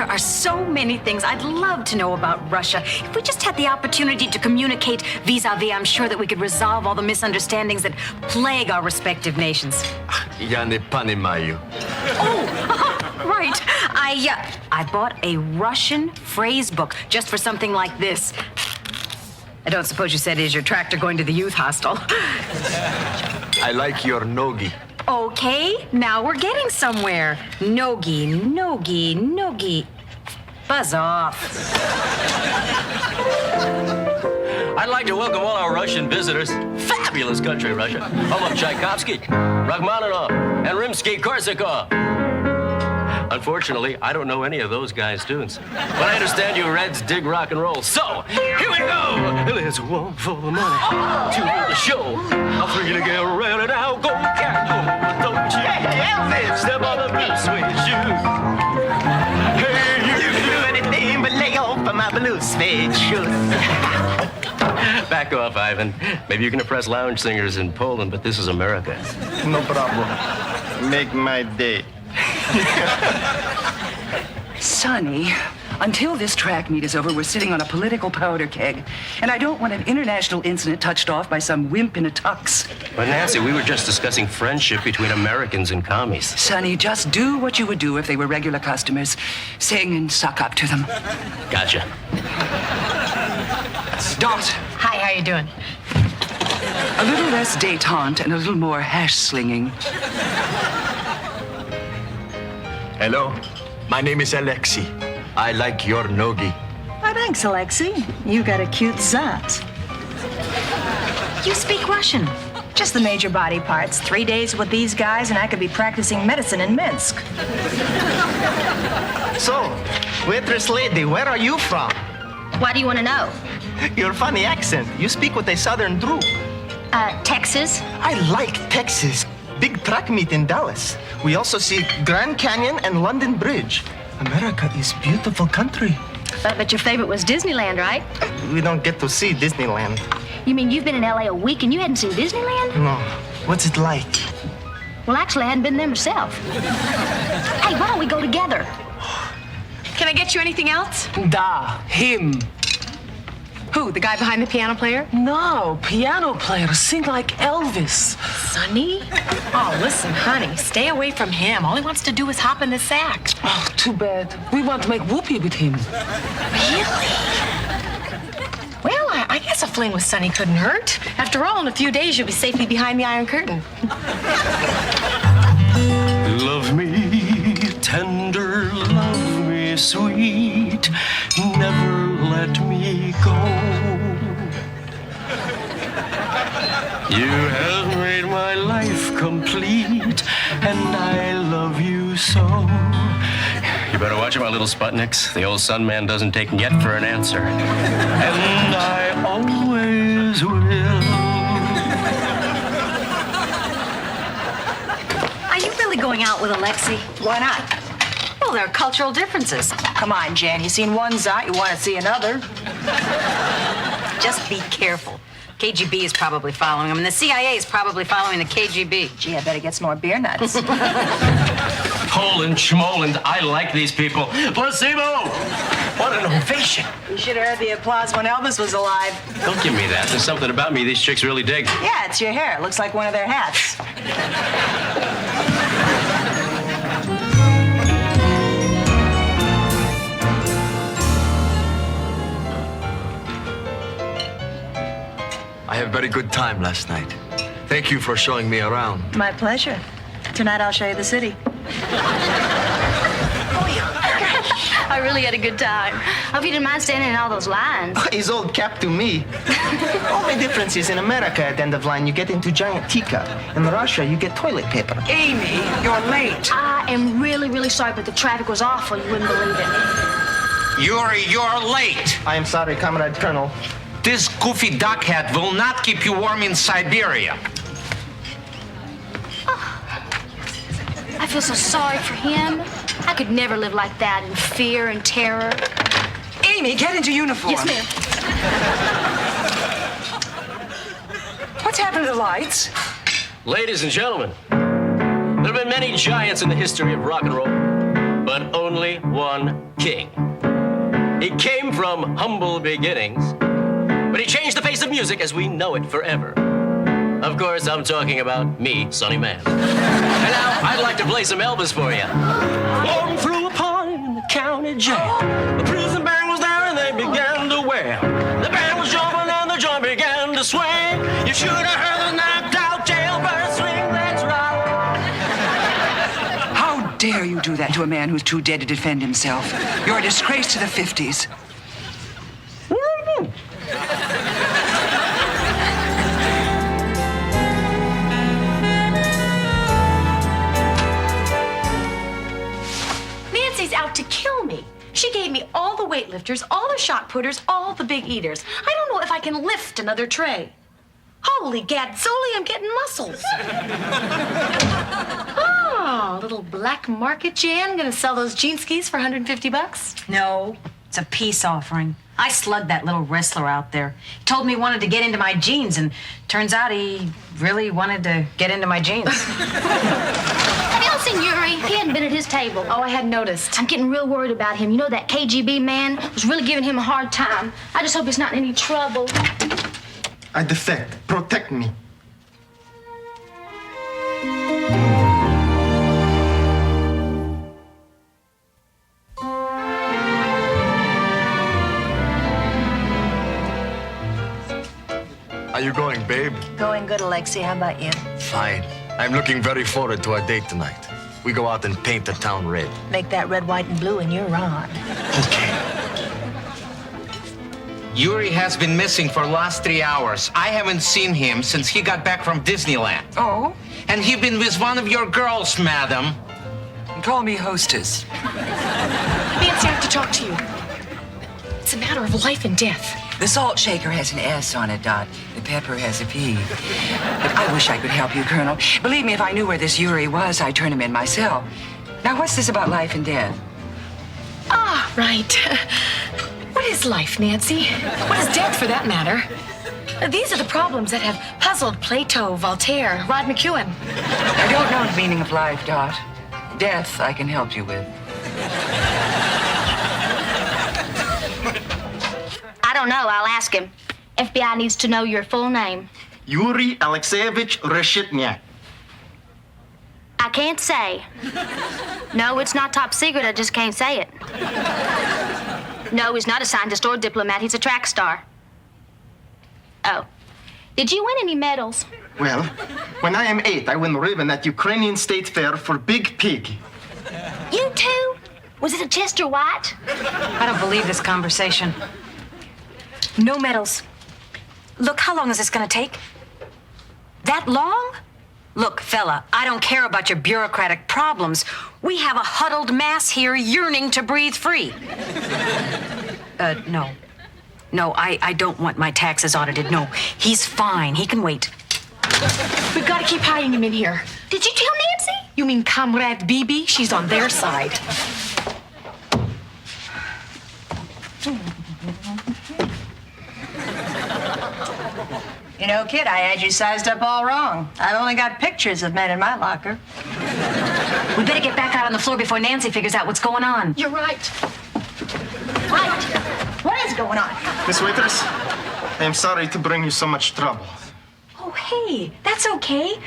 are so many things I'd love to know about Russia. If we just had the opportunity to communicate vis-a-vis, I'm sure that we could resolve all the misunderstandings that plague our respective nations. Я не понимаю. Oh, right. I bought a Russian phrase book just for something like this. I don't suppose you said, is your tractor going to the youth hostel? I like your nogi. Okay, now we're getting somewhere. Nogi, nogi, nogi. Buzz off. I'd like to welcome all our Russian visitors. Fabulous country, Russia. Home of Tchaikovsky, Rachmaninoff, and Rimsky-Korsakov. Unfortunately, I don't know any of those guys' tunes. But I understand you Reds dig rock and roll. So, here we go! Let's one for the money, two for the show. I'm free to get ready now. Go, cat, go. Don't you Elvis, step on the blue suede shoe. Hey, you can do anything but lay off of my blue suede shoes. Back off, Ivan. Maybe you can impress lounge singers in Poland, but this is America. No problem. Make my day. Sonny, until this track meet is over, we're sitting on a political powder keg. And I don't want an international incident touched off by some wimp in a tux. But Nancy, we were just discussing friendship between Americans and commies. Sonny, just do what you would do if they were regular customers. Sing and suck up to them. Gotcha. Dot. Hi, how you doing? A little less détente and a little more hash slinging. Hello, my name is Alexei. I like your nogi. Oh, thanks, Alexei. You got a cute zat. You speak Russian. Just the major body parts. 3 days with these guys, and I could be practicing medicine in Minsk. So, waitress lady, where are you from? Why do you want to know? Your funny accent. You speak with a southern droop. Texas? I like Texas. Big track meet in Dallas. We also see Grand Canyon and London Bridge. America is beautiful country. But your favorite was Disneyland, right? We don't get to see Disneyland. You mean you've been in LA a week and you hadn't seen Disneyland? No. What's it like? Well, actually, I hadn't been there myself. Hey, why don't we go together? Can I get you anything else? Da, him. Who, the guy behind the piano player? No, piano player, sing like Elvis. Sonny? Oh, listen, honey, stay away from him. All he wants to do is hop in the sack. Oh, too bad. We want to make whoopee with him. Really? Well, I guess a fling with Sonny couldn't hurt. After all, in a few days, you'll be safely behind the Iron Curtain. Love me tender, love me sweet, never let me go. You have made my life complete, and I love you so. You better watch it, my little Sputniks. The old sun man doesn't take yet for an answer. And I always will. Are you really going out with Alexei? Why not? Well, there are cultural differences. Come on, Jan. You seen one zat, you want to see another. Just be careful. KGB is probably following him, and the CIA is probably following the KGB. Gee, I bet he gets more beer nuts. Poland, Schmoland, I like these people. Placebo! What an ovation. You should have heard the applause when Elvis was alive. Don't give me that. There's something about me these chicks really dig. Yeah, it's your hair. It looks like one of their hats. I had a very good time last night. Thank you for showing me around. My pleasure. Tonight I'll show you the city. I really had a good time. I hope you didn't mind standing in all those lines. He's old cap to me. Only difference is in America, at the end of line, you get into giant teacup. In Russia, you get toilet paper. Amy, you're late. I am really, really sorry, but the traffic was awful. You wouldn't believe it. You're late. I am sorry, Comrade Colonel. This goofy duckhead will not keep you warm in Siberia. I feel so sorry for him. I could never live like that in fear and terror. Amy, get into uniform. Yes, ma'am. What's happened to the lights? Ladies and gentlemen, there have been many giants in the history of rock and roll, but but only one king. He came from humble beginnings, but he changed the face of music as we know it forever. Of course, I'm talking about me, Sonny Man. And now, I'd like to play some Elvis for you. One flew a party in the county jail. The prison band was there and they began to wail. The band was jumping and the joint began to swing. You should have heard the knocked out jailbird swing, that's right. How dare you do that to a man who's too dead to defend himself? You're a disgrace to the 50s. Nancy's out to kill me. She gave me all the weightlifters, all the shot putters, all the big eaters. I don't know if I can lift another tray. Holy gazzoli, I'm getting muscles. Oh, little black market Jan, gonna sell those jean skis for $150? No, it's a peace offering. I slugged that little wrestler out there. He told me he wanted to get into my jeans, and turns out he really wanted to get into my jeans. Have y'all seen Yuri? He hadn't been at his table. Oh, I hadn't noticed. I'm getting real worried about him. You know, that KGB man was really giving him a hard time. I just hope he's not in any trouble. I defect. Protect me. Are you going, babe? Going good, Alexei. How about you? Fine. I'm looking very forward to our date tonight. We go out and paint the town red. Make that red, white, and blue, and you're on. Okay. Yuri has been missing for the last 3 hours. I haven't seen him since he got back from Disneyland. Oh? And he been with one of your girls, madam. Call me hostess. Nancy, I have to talk to you. It's a matter of life and death. The salt shaker has an S on it, Dot. The pepper has a P. But I wish I could help you, Colonel. Believe me, if I knew where this Yuri was, I'd turn him in myself. Now, what's this about life and death? Ah, right. What is life, Nancy? What is death, for that matter? These are the problems that have puzzled Plato, Voltaire, Rod McEwen. I don't know the meaning of life, Dot. Death, I can help you with. I don't know. I'll ask him. FBI needs to know your full name. Yuri Alexeyevich Reshitnyak. I can't say. No, it's not top secret. I just can't say it. No, he's not a scientist or a diplomat. He's a track star. Oh. Did you win any medals? Well, when I am 8, I win ribbon at Ukrainian State Fair for Big Pig. You too? Was it a Chester White? I don't believe this conversation. No medals. Look, how long is this gonna take? That long? Look, fella, I don't care about your bureaucratic problems. We have a huddled mass here yearning to breathe free. No. No, I don't want my taxes audited. No, he's fine. He can wait. We've got to keep hiding him in here. Did you tell Nancy? You mean Comrade Bibi? She's on their side. You know, kid, I had you sized up all wrong. I've only got pictures of men in my locker. We better get back out on the floor before Nancy figures out what's going on. You're right. Right. What is going on? Miss Waitress, I am sorry to bring you so much trouble. Oh, hey, that's okay.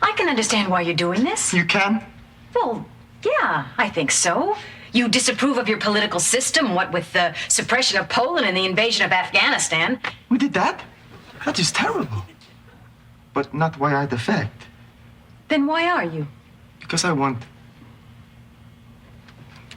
I can understand why you're doing this. You can? Well, yeah, I think so. You disapprove of your political system, what with the suppression of Poland and the invasion of Afghanistan. We did that? That is terrible. But not why I defect. Then why are you? Because I want...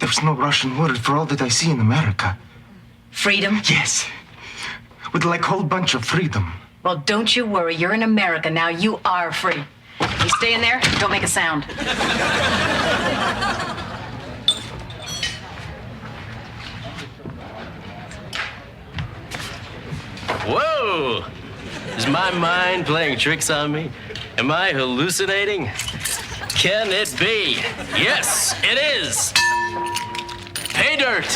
There's no Russian word for all that I see in America. Freedom? Yes. With like whole bunch of freedom. Well, don't you worry. You're in America now. You are free. You stay in there. Don't make a sound. Whoa! Is my mind playing tricks on me? Am I hallucinating? Can it be? Yes, it is! Pay dirt!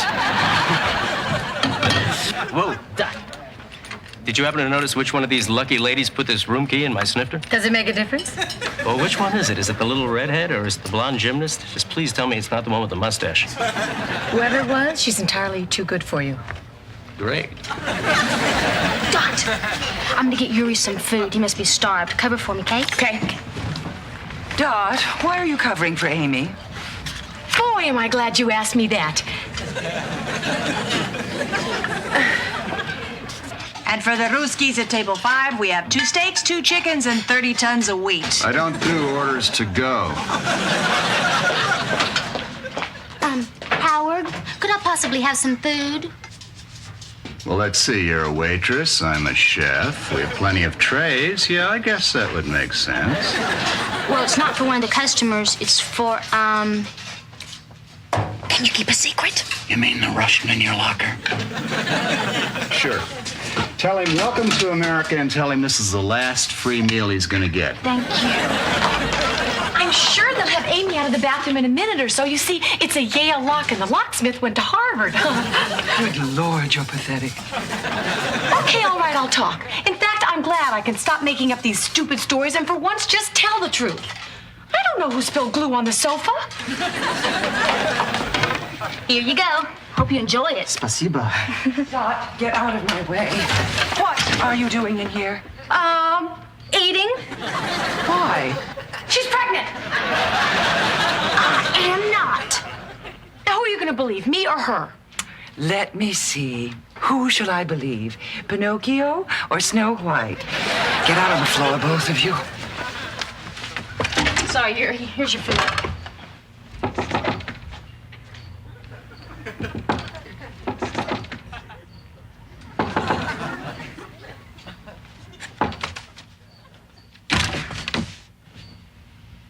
Whoa, Doc. Did you happen to notice which one of these lucky ladies put this room key in my snifter? Does it make a difference? Well, which one is it? Is it the little redhead or is it the blonde gymnast? Just please tell me it's not the one with the mustache. Whoever it was, she's entirely too good for you. Great. Dot, I'm gonna get Yuri some food. He must be starved. Cover for me, Kate. Okay. Dot, why are you covering for Amy? Boy, am I glad you asked me that. And for the Ruskies at table 5, we have 2 steaks, 2 chickens, and 30 tons of wheat. I don't do orders to go. Howard, could I possibly have some food? Well, let's see. You're a waitress. I'm a chef. We have plenty of trays. Yeah, I guess that would make sense. Well, it's not for one of the customers. It's for, Can you keep a secret? You mean the Russian in your locker? Sure. Tell him welcome to America and tell him this is the last free meal he's gonna get. Thank you. I'm sure they'll have Amy out of the bathroom in a minute or so. You see, it's a Yale lock, and the locksmith went to Harvard. Good Lord, you're pathetic. Okay, all right, I'll talk. In fact, I'm glad I can stop making up these stupid stories and for once just tell the truth. I don't know who spilled glue on the sofa. Here you go. Hope you enjoy it. Spasiba. Dot, get out of my way. What are you doing in here? Eating? Why? She's pregnant. I am not. Now, who are you going to believe, me or her? Let me see. Who shall I believe? Pinocchio or Snow White? Get out on the floor, both of you. Sorry, here's your food.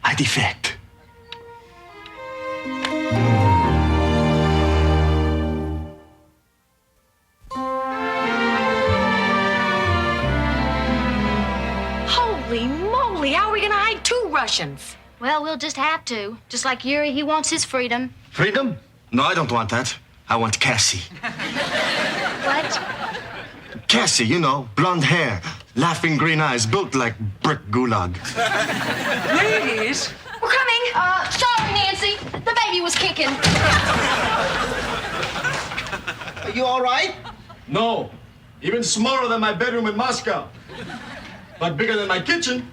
I defect. Holy moly, how are we going to hide 2 Russians? Well, we'll just have to. Just like Yuri, he wants his freedom. Freedom? No, I don't want that. I want Cassie. What? Cassie, you know, blonde hair, laughing green eyes, built like brick gulag. Ladies, We're coming. Sorry, Nancy. The baby was kicking. Are you all right? No. Even smaller than my bedroom in Moscow. But bigger than my kitchen.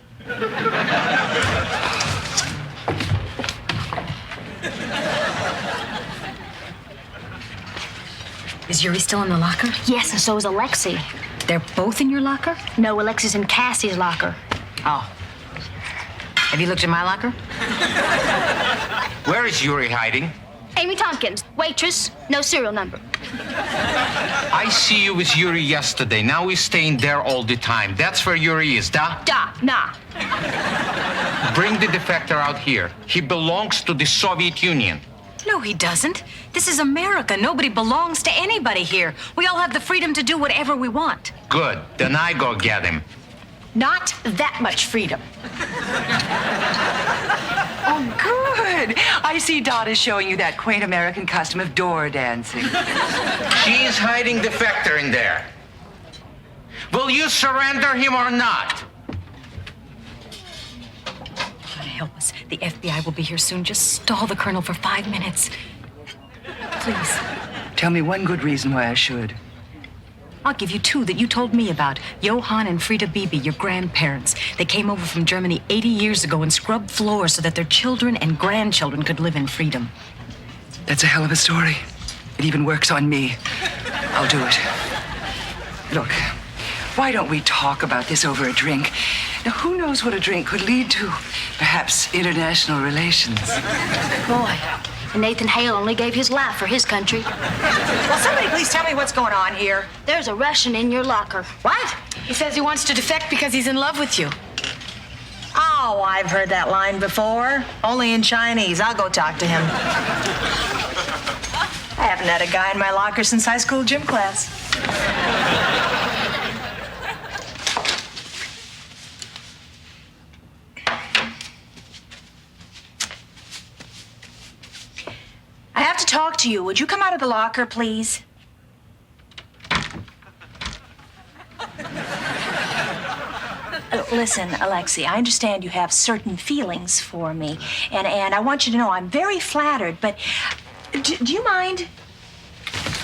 Is Yuri still in the locker? Yes, and so is Alexei. They're both in your locker? No, Alexei's in Cassie's locker. Oh. Have you looked at my locker? Where is Yuri hiding? Amy Tompkins, waitress, no serial number. I see you with Yuri yesterday. Now he's staying there all the time. That's where Yuri is, da? Nah. Bring the defector out here. He belongs to the Soviet Union. No, he doesn't. This is America. Nobody belongs to anybody here. We all have the freedom to do whatever we want. Good. Then I go get him. Not that much freedom. oh, good. I see Dot is showing you that quaint American custom of door dancing. She's hiding defector in there. Will you surrender him or not? God help us. The FBI will be here soon. Just stall the colonel for 5 minutes. Please. Tell me one good reason why I should. I'll give you 2 that you told me about. Johann and Frida Bibi, your grandparents. They came over from Germany 80 years ago and scrubbed floors so that their children and grandchildren could live in freedom. That's a hell of a story. It even works on me. I'll do it. Look, why don't we talk about this over a drink? Now, who knows what a drink could lead to? Perhaps international relations. Boy, Nathan Hale only gave his life for his country. Will somebody please tell me what's going on here? There's a Russian in your locker. What? He says he wants to defect because he's in love with you. Oh, I've heard that line before. Only in Chinese. I'll go talk to him. I haven't had a guy in my locker since high school gym class. I have to talk to you. Would you come out of the locker, please? Listen, Alexei, I understand you have certain feelings for me, and I want you to know I'm very flattered, but do you mind?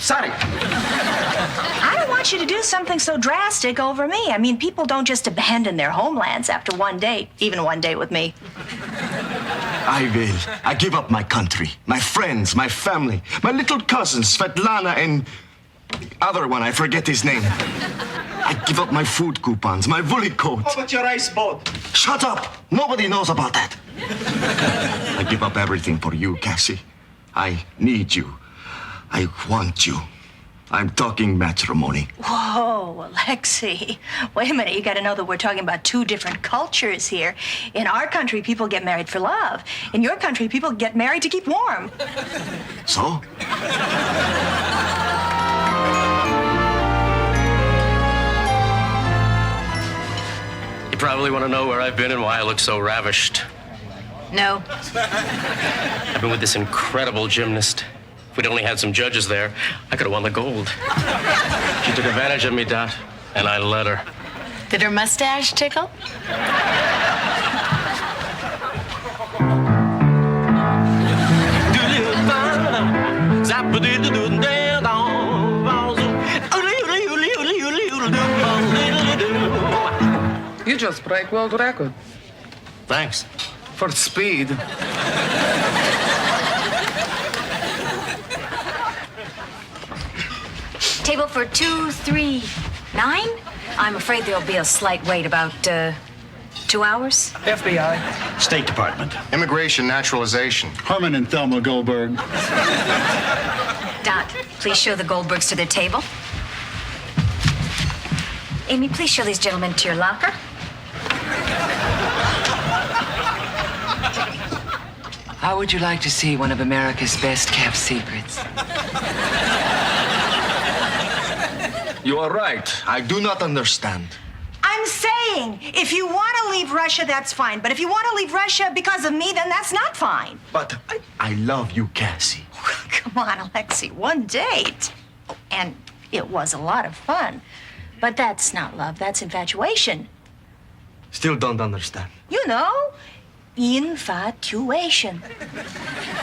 Sorry. I don't want you to do something so drastic over me. I mean, people don't just abandon their homelands after one date, even one date with me. I will. I give up my country, my friends, my family, my little cousins, Svetlana and the other one, I forget his name. I give up my food coupons, my woolly coat. How about your ice boat? Shut up! Nobody knows about that. I give up everything for you, Cassie. I need you. I want you. I'm talking matrimony. Whoa, Alexei. Wait a minute. You got to know that we're talking about two different cultures here. In our country, people get married for love. In your country, people get married to keep warm. So? You probably want to know where I've been and why I look so ravished. No. I've been with this incredible gymnast. If we'd only had some judges there, I could have won the gold. She took advantage of me, Dot, and I let her. Did her mustache tickle? You just break world record Thanks. for speed. Table for 239? I'm afraid there'll be a slight wait, about 2 hours. FBI. State Department. Immigration, naturalization. Herman and Thelma Goldberg. Dot, please show the Goldbergs to their table. Amy, please show these gentlemen to your locker. How would you like to see one of America's best-kept secrets? You are right. I do not understand. I'm saying, if you want to leave Russia, that's fine. But if you want to leave Russia because of me, then that's not fine. But I love you, Cassie. Come on, Alexei, one date. And it was a lot of fun. But that's not love, that's infatuation. Still don't understand. You know, infatuation.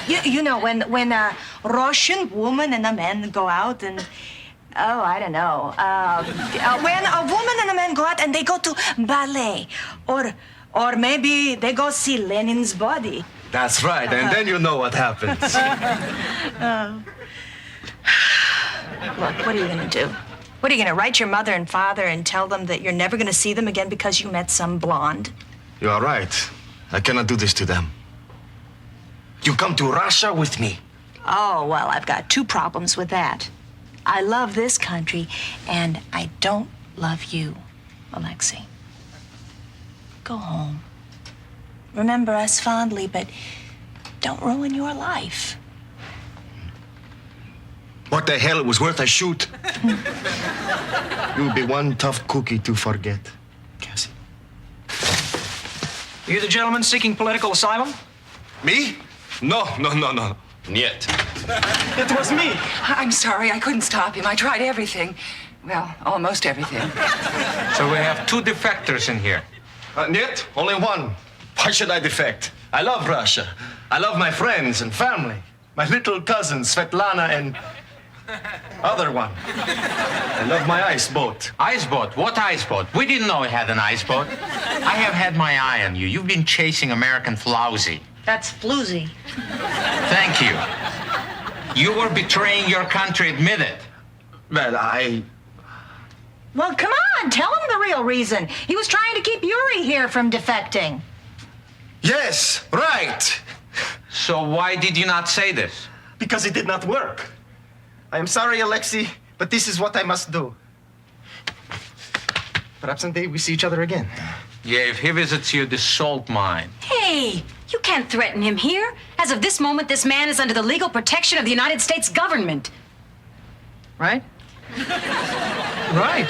You know, when a Russian woman and a man go out and, oh, I don't know. When a woman and a man go out and they go to ballet, or maybe they go see Lenin's body. That's right, and then you know what happens. Look, what are you gonna do? What are you gonna write your mother and father and tell them that you're never gonna see them again because you met some blonde? You are right. I cannot do this to them. You come to Russia with me. Oh, well, I've got two problems with that. I love this country, and I don't love you, Alexei. Go home. Remember us fondly, but don't ruin your life. What the hell? It was worth a shoot. You'll be one tough cookie to forget, Cassie. You the gentleman seeking political asylum? Me? No. Niet. It was me. I'm sorry, I couldn't stop him. I tried everything. Well, almost everything. So we have two defectors in here. Niet? Only one. Why should I defect? I love Russia. I love my friends and family. My little cousin, Svetlana, and other one. I love my ice boat. Ice boat? What ice boat? We didn't know we had an ice boat. I have had my eye on you. You've been chasing American Flowsy. That's floozy. Thank you. You were betraying your country, admit it. Well, Well, come on, tell him the real reason. He was trying to keep Yuri here from defecting. Yes, right. So why did you not say this? Because it did not work. I am sorry, Alexei, but this is what I must do. Perhaps someday we see each other again. Yeah, if he visits you, the salt mine. Hey, you can't threaten him here. As of this moment, this man is under the legal protection of the United States government. Right? Right.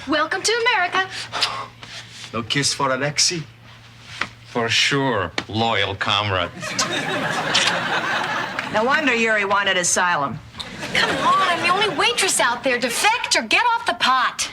Welcome to America. No kiss for Alexei? For sure, loyal comrade. No wonder Yuri wanted asylum. Come on, I'm the only waitress out there. Defect or get off the pot.